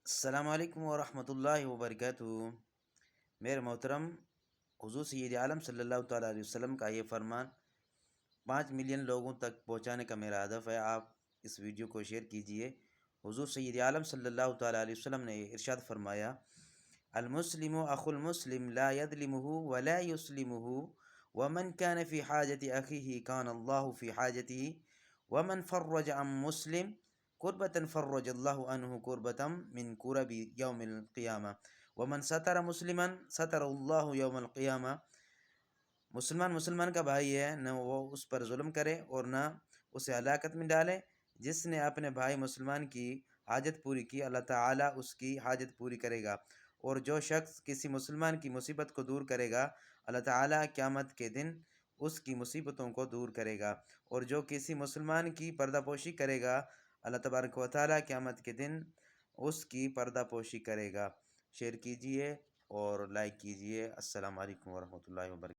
السلام علیکم ورحمۃ اللہ وبرکاتہ۔ میرے محترم، حضور سید عالم صلی اللہ تعالیٰ علیہ وسلم کا یہ فرمان 5 ملین لوگوں تک پہنچانے کا میرا ہدف ہے۔ آپ اس ویڈیو کو شیئر کیجئے۔ حضور سید عالم صلی اللہ تعالیٰ علیہ وسلم نے ارشاد فرمایا، المسلم اخو المسلم لا يظلمه ولا يسلمه ومن كان في حاجة أخيه كان الله في حاجته ومن فرج عن مسلم قربة فرج الله عنه قربة من كرب يوم القيامة ومن ستر مسلما ستر الله يوم القيامة۔ مسلمان کا بھائی ہے، نہ وہ اس پر ظلم کرے اور نہ اسے ہلاکت میں ڈالے۔ جس نے اپنے بھائی مسلمان کی حاجت پوری کی، اللہ تعالیٰ اس کی حاجت پوری کرے گا، اور جو شخص کسی مسلمان کی مصیبت کو دور کرے گا، اللہ تعالیٰ قیامت کے دن اس کی مصیبتوں کو دور کرے گا، اور جو کسی مسلمان کی پردہ پوشی کرے گا، اللہ تبارک و تعالیٰ قیامت کے دن اس کی پردہ پوشی کرے گا۔ شیئر کیجئے اور لائک کیجئے۔ السلام علیکم ورحمۃ اللہ وبرکاتہ۔